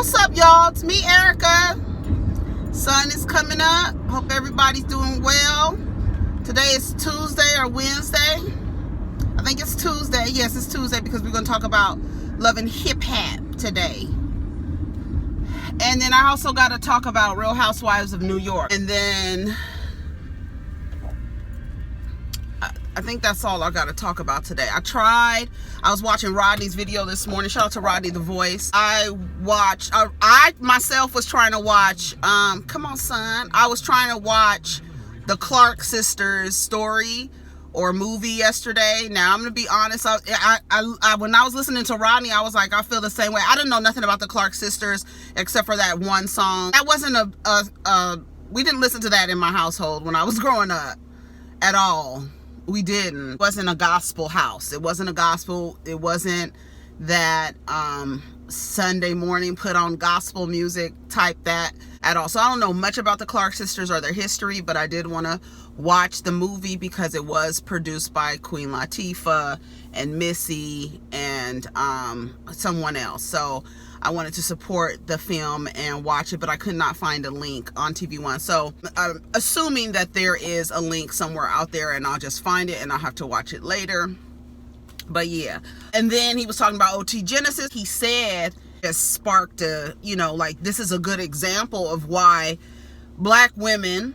what's up, y'all? It's me, Erica. Sun is coming up. Hope everybody's doing well. Today is Tuesday or Wednesday. I think it's Tuesday. Yes, it's Tuesday because we're going to talk about love and hip hop today. And then I also got to talk about Real Housewives of New York. And then I think that's all I got to talk about today. I was watching Rodney's video this morning. Shout out to Rodney the Voice. I myself was trying to watch, come on, son. I was trying to watch the Clark sisters story or movie yesterday. Now, I'm going to be honest. When I was listening to Rodney, I was like, I feel the same way. I didn't know nothing about the Clark sisters except for that one song. That wasn't we didn't listen to that in my household when I was growing up at all. We didn't. It wasn't a gospel house. It wasn't a gospel. It wasn't that Sunday morning put on gospel music type that at all. So I don't know much about the Clark sisters or their history, but I did want to watch the movie because it was produced by Queen Latifah and Missy and someone else. So I wanted to support the film and watch it, but I could not find a link on TV One. So I'm assuming that there is a link somewhere out there and I'll just find it and I'll have to watch it later. But yeah. And then he was talking about OT Genesis. He said it sparked like this is a good example of why black women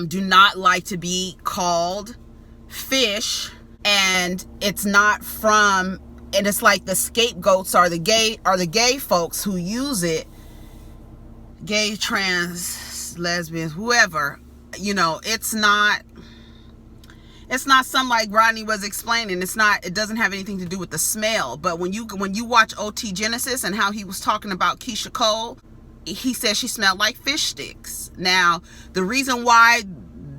do not like to be called fish, and it's not from, and it's like the scapegoats are the gay folks who use it, gay, trans, lesbians, whoever, it's not something like Rodney was explaining. It doesn't have anything to do with the smell. But when you watch OT Genesis and how he was talking about Keisha Cole, he said she smelled like fish sticks. Now, the reason why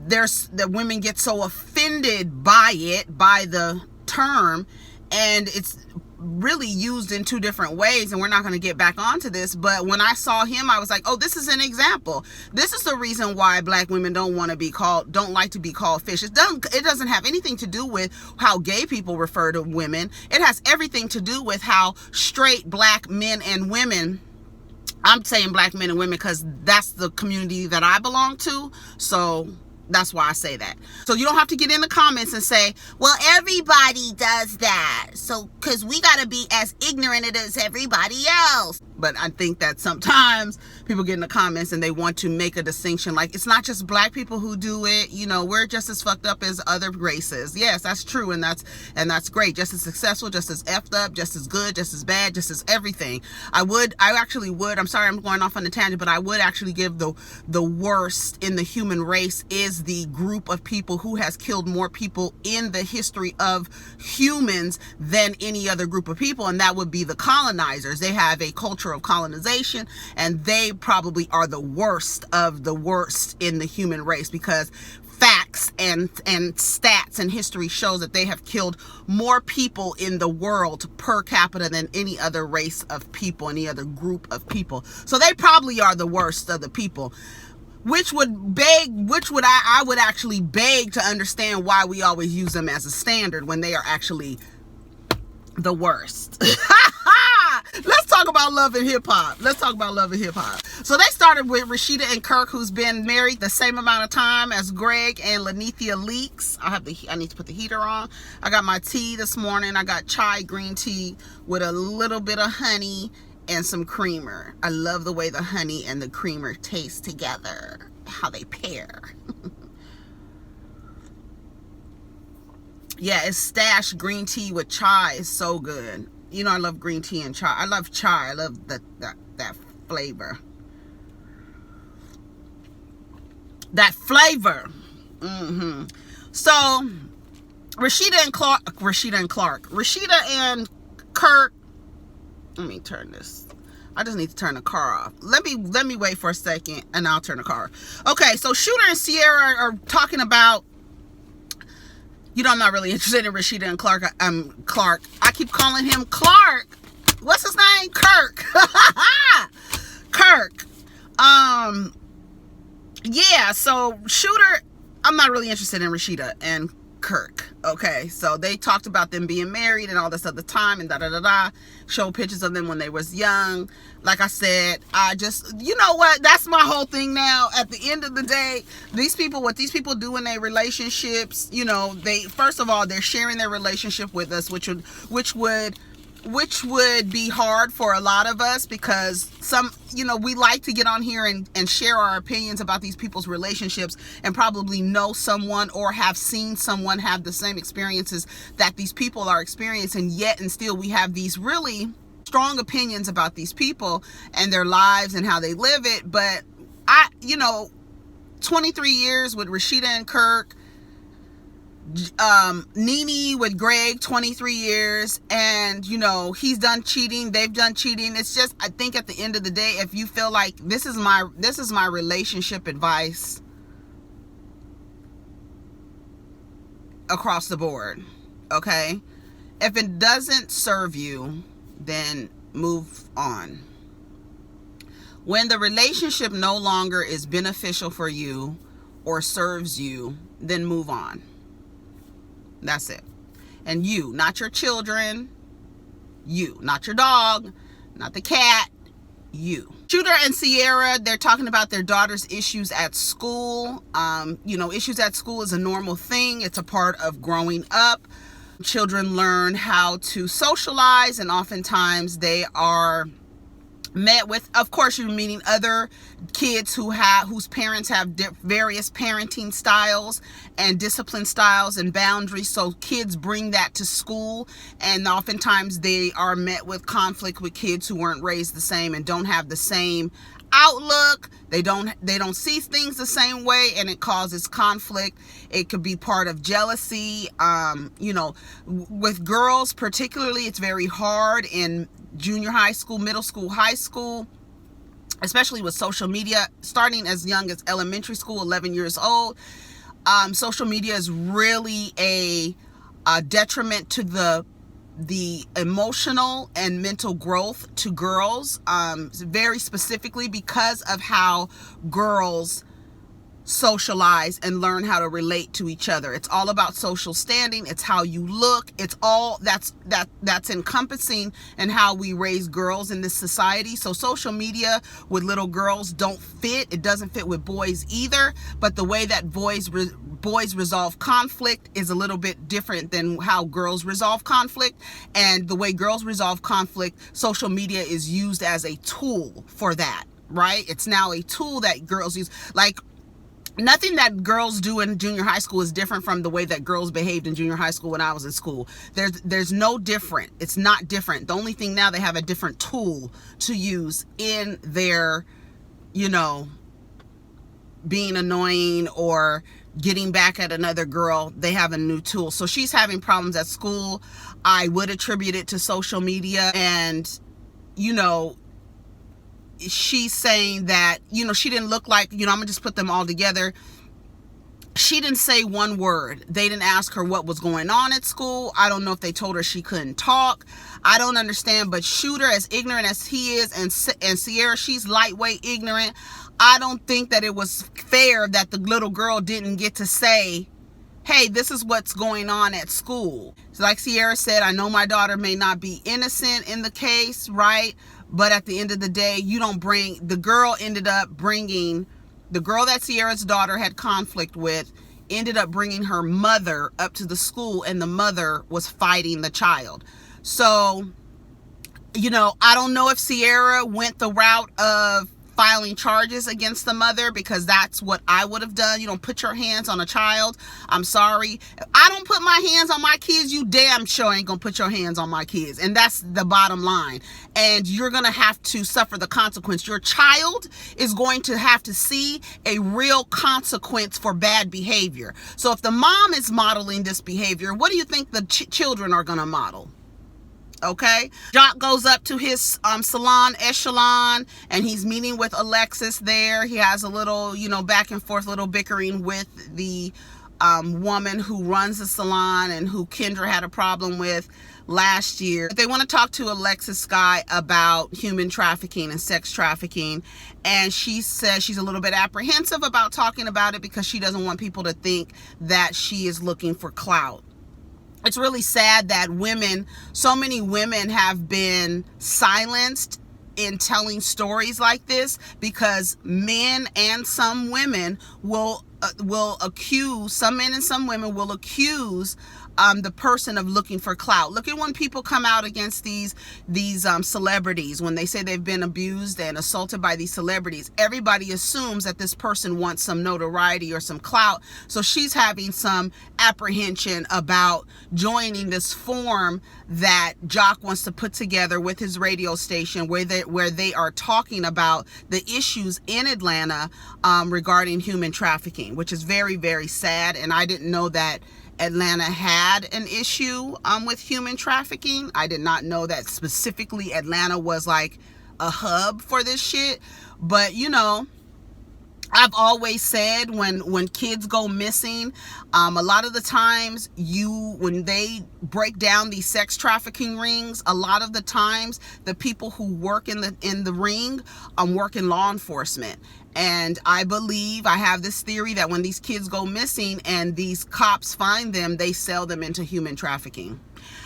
that women get so offended by the term, and it's really used in two different ways, and we're not going to get back onto this, but when I saw him, I was like, oh, this is an example. This is the reason why black women don't like to be called fish. It doesn't have anything to do with how gay people refer to women. It has everything to do with how straight black men and women, I'm saying black men and women because that's the community that I belong to, so that's why I say that. So you don't have to get in the comments and say, well, everybody does that, so because we got to be as ignorant as everybody else. But I think that sometimes people get in the comments and they want to make a distinction, like it's not just black people who do it, we're just as fucked up as other races. Yes, that's true, and that's great. Just as successful, just as effed up, just as good, just as bad, just as everything. I'm sorry I'm going off on a tangent, but I would actually give the worst in the human race is the group of people who has killed more people in the history of humans than any other group of people, and that would be the colonizers. They have a culture of colonization, and they probably are the worst of the worst in the human race, because facts and stats and history shows that they have killed more people in the world per capita than any other race of people, any other group of people. So they probably are the worst of the people, I would actually beg to understand why we always use them as a standard when they are actually the worst. Let's talk about love and hip hop. So they started with Rasheeda and Kirk, who's been married the same amount of time as Greg and Lanithia Leaks. I need to put the heater on. I got my tea this morning. I got chai green tea with a little bit of honey and some creamer. I love the way the honey and the creamer taste together, how they pair. Yeah, it's Stash green tea with chai. It's so good. I love green tea and chai. I love chai. I love that flavor. That flavor. So, Rasheeda and Kirk. Let me turn this. I just need to turn the car off. Let me wait for a second and I'll turn the car off. Okay, so Shooter and Sierra are talking about, I'm not really interested in Rasheeda and Clark. I keep calling him Clark. What's his name? Kirk. Kirk. Yeah, so Shooter, I'm not really interested in Rasheeda and Kirk. Okay, so they talked about them being married and all this other time and show pictures of them when they was young. Like I said, I just, you know what, that's my whole thing now. At the end of the day, what these people do in their relationships, you know, they, first of all, they're sharing their relationship with us, which would be hard for a lot of us, because some, you know, we like to get on here and share our opinions about these people's relationships and probably know someone or have seen someone have the same experiences that these people are experiencing, yet and still we have these really strong opinions about these people and their lives and how they live it. But I, you know, 23 years with Rasheeda and Kirk, Nene with Greg, 23 years, and you know, he's done cheating, they've done cheating. It's just, I think at the end of the day, if you feel like this is my relationship advice across the board, okay? If it doesn't serve you, then move on. When the relationship no longer is beneficial for you or serves you, then move on. That's it. And you, not your children, you, not your dog, not the cat, you. Shooter and Sierra, they're talking about their daughter's issues at school. You know, issues at school is a normal thing. It's a part of growing up. Children learn how to socialize, and oftentimes they are met with, of course, you're meeting other kids whose parents have various parenting styles and discipline styles and boundaries. So kids bring that to school, and oftentimes they are met with conflict with kids who weren't raised the same and don't have the same outlook. They don't see things the same way, and it causes conflict. It could be part of jealousy. You know, with girls particularly, it's very hard in junior high school, middle school, high school, especially with social media, starting as young as elementary school, 11 years old. Social media is really a detriment to the emotional and mental growth to girls, very specifically because of how girls socialize and learn how to relate to each other. It's all about social standing. It's how you look. It's all that's encompassing in how we raise girls in this society. So social media with little girls don't fit. It doesn't fit with boys either. But the way that boys resolve conflict is a little bit different than how girls resolve conflict. And the way girls resolve conflict, social media is used as a tool for that, right? It's now a tool that girls use. Like, nothing that girls do in junior high school is different from the way that girls behaved in junior high school when I was in school. There's no different. It's not different. The only thing now, they have a different tool to use in their, you know, being annoying or getting back at another girl. They have a new tool. So she's having problems at school. I would attribute it to social media. And, you know, she's saying that, you know, she didn't look like, you know, I'm gonna just put them all together. She didn't say one word. They didn't ask her what was going on at school. I don't know if they told her she couldn't talk. I don't understand. But Shooter, as ignorant as he is, and Sierra, she's lightweight ignorant. I don't think that it was fair that the little girl didn't get to say, hey, this is what's going on at school. So like Sierra said, I know my daughter may not be innocent in the case, right? But at the end of the day, you don't bring, the girl ended up bringing, the girl that Sierra's daughter had conflict with ended up bringing her mother up to the school, and the mother was fighting the child. So, you know, I don't know if Sierra went the route of filing charges against the mother, because that's what I would have done. You don't put your hands on a child. I'm sorry. I don't put my hands on my kids. You damn sure ain't gonna put your hands on my kids. And that's the bottom line. And you're gonna have to suffer the consequence. Your child is going to have to see a real consequence for bad behavior. So if the mom is modeling this behavior, what do you think the children are gonna model? Okay, Jock goes up to his salon, Echelon, and he's meeting with Alexis there. He has a little, you know, back and forth, little bickering with the woman who runs the salon and who Kendra had a problem with. last year. They want to talk to Alexis Sky about human trafficking and sex trafficking. And she says she's a little bit apprehensive about talking about it because she doesn't want people to think that she is looking for clout. It's really sad that so many women have been silenced in telling stories like this, because men and some women will accuse, some men and some women will accuse the person of looking for clout. Look at when people come out against these celebrities, when they say they've been abused and assaulted by these celebrities, everybody assumes that this person wants some notoriety or some clout. So she's having some apprehension about joining this forum that Jock wants to put together with his radio station, where they are talking about the issues in Atlanta regarding human trafficking, which is very, very sad. And I didn't know that Atlanta had an issue with human trafficking. I did not know that specifically Atlanta was like a hub for this shit. But you know, I've always said when kids go missing, a lot of the times when they break down these sex trafficking rings, a lot of the times the people who work in the ring work in law enforcement. And I have this theory that when these kids go missing and these cops find them, they sell them into human trafficking.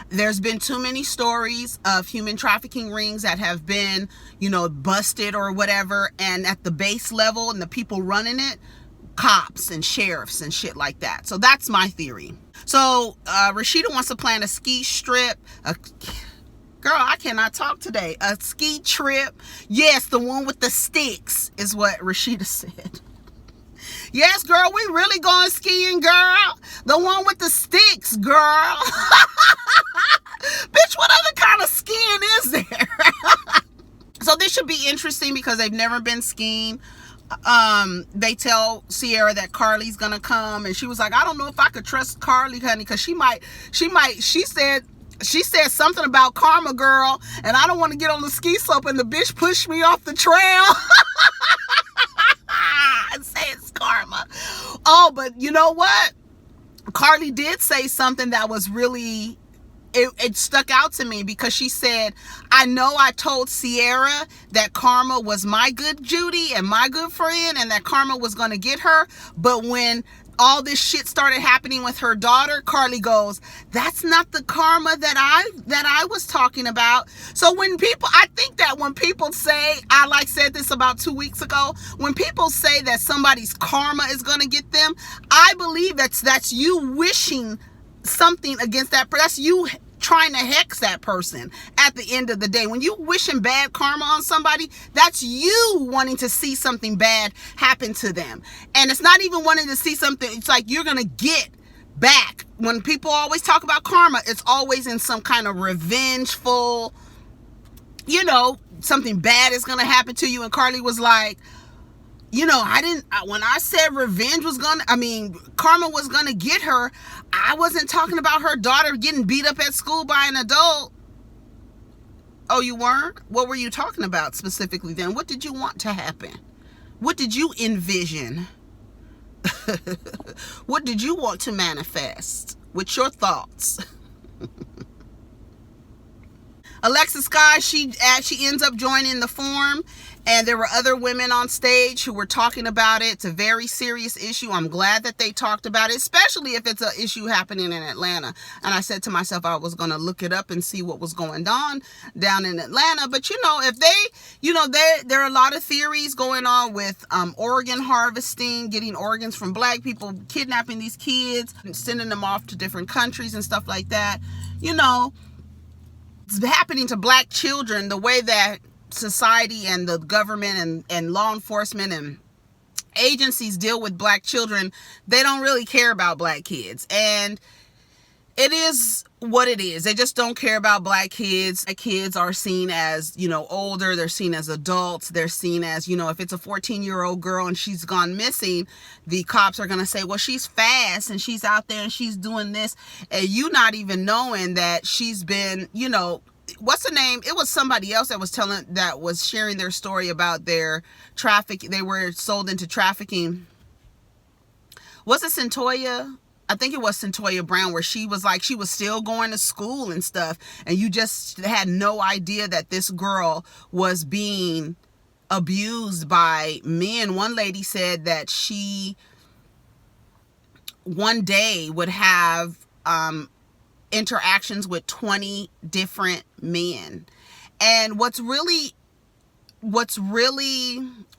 There's been too many stories of human trafficking rings that have been, busted or whatever, and at the base level and the people running it, cops and sheriffs and shit like that. So that's my theory. So Rasheeda wants to plan a ski trip. Girl, I cannot talk today. A ski trip. Yes, the one with the sticks is what Rasheeda said. Yes, girl, we really going skiing, girl. The one with the sticks, girl. Bitch, what other kind of skiing is there? So this should be interesting because they've never been skiing. They tell Sierra that Carly's gonna come, and she was like, I don't know if I could trust Carly, honey, because she said something about karma, girl, and I don't want to get on the ski slope and the bitch pushed me off the trail. And say it's karma. Oh, but you know what? Carly did say something that was really, it stuck out to me, because she said, I know I told Sierra that karma was my good Judy and my good friend, and that karma was going to get her. But when all this shit started happening with her daughter, Carly goes, that's not the karma that I was talking about. So when people say, I said this about 2 weeks ago, when people say that somebody's karma is going to get them, I believe that's you wishing something against that person. That's you trying to hex that person at the end of the day. When you wishing bad karma on somebody, that's you wanting to see something bad happen to them. And it's not even wanting to see something, it's like you're gonna get back. When people always talk about karma, it's always in some kind of revengeful, something bad is gonna happen to you. And Carly was like, when I said karma was gonna get her, I wasn't talking about her daughter getting beat up at school by an adult. Oh, you weren't? What were you talking about specifically then? What did you want to happen? What did you envision? What did you want to manifest with your thoughts? Alexis Sky, she ends up joining the forum, and there were other women on stage who were talking about it. It's a very serious issue. I'm glad that they talked about it, especially if it's an issue happening in Atlanta. And I said to myself, I was going to look it up and see what was going on down in Atlanta. But if they, there are a lot of theories going on with organ harvesting, getting organs from black people, kidnapping these kids, and sending them off to different countries and stuff like that. It's happening to black children, the way that society and the government and law enforcement and agencies deal with black children. They don't really care about black kids, and it is what it is. They just don't care about black kids. Black kids are seen as, older. They're seen as adults. They're seen as, if it's a 14-year-old girl and she's gone missing, the cops are going to say, well, she's fast and she's out there and she's doing this. And you not even knowing that she's been, what's the name? It was somebody else that was sharing their story about their traffic. They were sold into trafficking. Was it Centoya? I think it was Centoya Brown, where she was like, she was still going to school and stuff, and you just had no idea that this girl was being abused by men. One lady said that she one day would have interactions with 20 different men. And what's really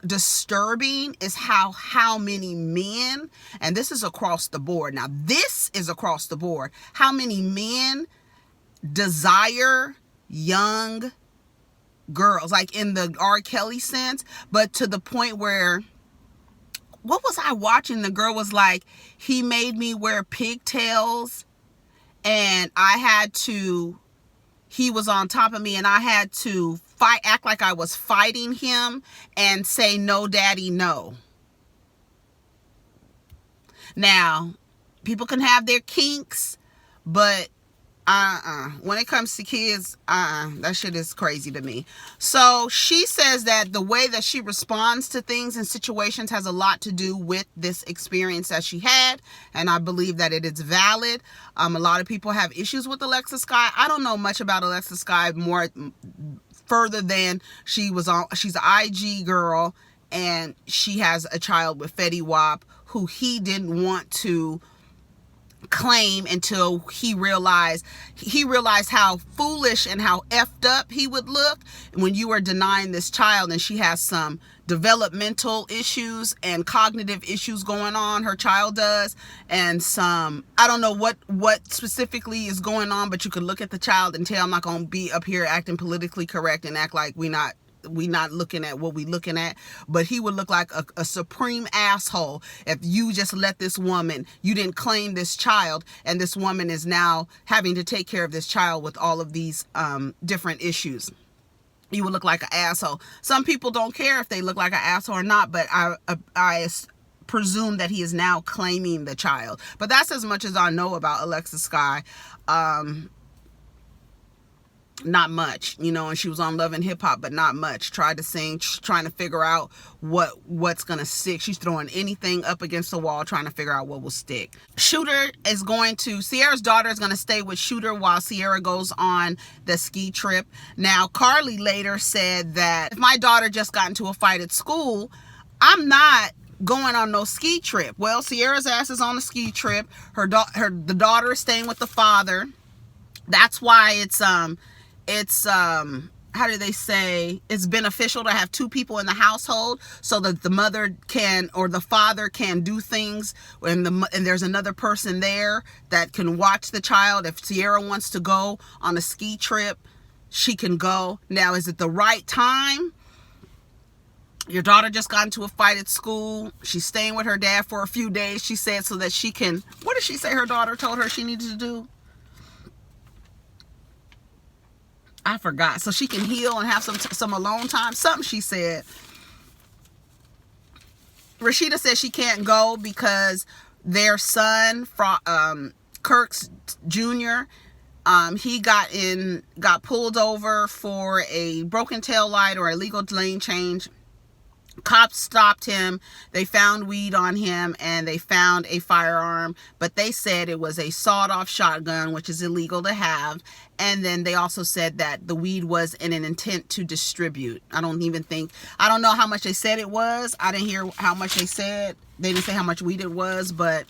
disturbing is how many men, and this is across the board. Now, this is across the board. How many men desire young girls, like in the R. Kelly sense, but to the point where, what was I watching? The girl was like, he made me wear pigtails, and he was on top of me, and I had to act like I was fighting him and say, no, daddy, no. Now, people can have their kinks, but when it comes to kids, that shit is crazy to me. So she says that the way that she responds to things and situations has a lot to do with this experience that she had, and I believe that it is valid. A lot of people have issues with Alexis Sky. I don't know much about Alexis Sky more further than she's an IG girl, and she has a child with Fetty Wap, who he didn't want to claim until he realized how foolish and how effed up he would look when you are denying this child. And she has some developmental issues and cognitive issues going on, her child does, and some, I don't know what specifically is going on, but you could look at the child and tell. I'm not going to be up here acting politically correct and act like we not looking at what we looking at, but he would look like a supreme asshole if you just let this woman, you didn't claim this child, and this woman is now having to take care of this child with all of these different issues. You would look like an asshole. Some people don't care if they look like an asshole or not, but I presume that he is now claiming the child. But that's as much as I know about Alexis Sky. Not much, and she was on Love and Hip Hop, but not much. Tried to sing, trying to figure out what's gonna stick. She's throwing anything up against the wall, trying to figure out what will stick. Sierra's daughter is gonna stay with Shooter while Sierra goes on the ski trip. Now, Carly later said that if my daughter just got into a fight at school, I'm not going on no ski trip. Well, Sierra's ass is on a ski trip. The daughter is staying with the father. That's why it's how do they say, it's beneficial to have two people in the household, so that the mother can, or the father can do things and there's another person there that can watch the child. If Sierra wants to go on a ski trip, she can go. Now, is it the right time? Your daughter just got into a fight at school. She's staying with her dad for a few days, she said, so that she can, what did she say her daughter told her she needed to do? I forgot. So she can heal and have some alone time. Something she said. Rasheeda said she can't go because their son, Kirk Jr., he got pulled over for a broken tail light or illegal lane change. Cops stopped him. They found weed on him, and they found a firearm, but they said it was a sawed-off shotgun, which is illegal to have. And then they also said that the weed was in an intent to distribute. I don't know how much they said it was. I didn't hear how much they said. They didn't say how much weed it was, but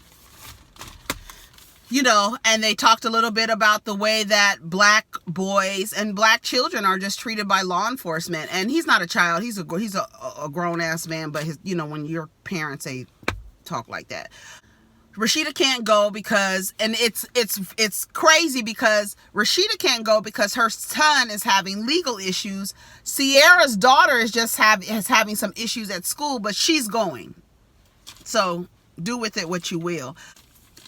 and they talked a little bit about the way that black boys and black children are just treated by law enforcement. And he's not a child. He's a grown ass man, but when your parents talk like that. Rasheeda can't go because, and it's crazy because Rasheeda can't go because her son is having legal issues. Sierra's daughter is having some issues at school, but she's going. So do with it what you will.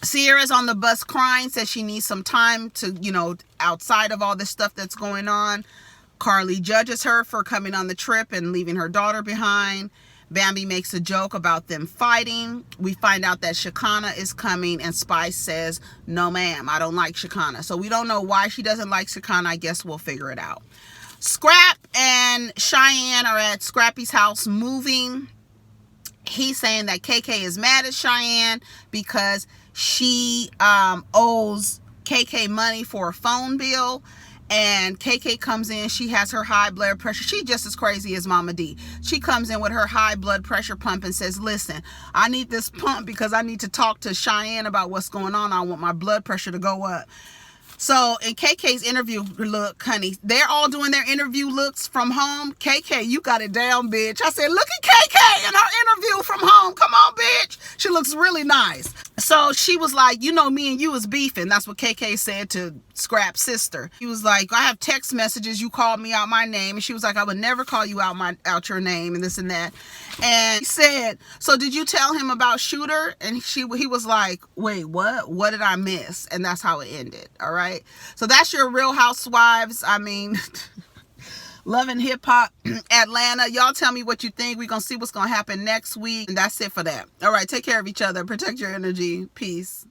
Sierra's on the bus crying, says she needs some time to, outside of all this stuff that's going on. Carly judges her for coming on the trip and leaving her daughter behind. Bambi makes a joke about them fighting. We find out that Shekinah is coming, and Spice says, no ma'am, I don't like Shekinah. So we don't know why she doesn't like Shekinah. I guess we'll figure it out. Scrap and Cheyenne are at Scrappy's house moving. He's saying that KK is mad at Cheyenne because she owes KK money for a phone bill, and KK comes in. She has her high blood pressure. She's just as crazy as Mama D. She comes in with her high blood pressure pump and says, listen, I need this pump because I need to talk to Cheyenne about what's going on. I want my blood pressure to go up. So in KK's interview look, honey, they're all doing their interview looks from home. KK, you got it down, bitch. I said, look at KK in her interview from home. Come on, bitch. She looks really nice. So she was like, you know, me and you was beefing. That's what KK said to Scrap's sister. He was like, I have text messages. You called me out my name. And she was like, I would never call you out your name and this and that. And he said, so did you tell him about Shooter? And he was like, wait, what? What did I miss? And that's how it ended. All right. So that's your Real Housewives. I mean, Love and Hip Hop Atlanta. Y'all tell me what you think. We're going to see what's going to happen next week. And that's it for that. All right. Take care of each other. Protect your energy. Peace.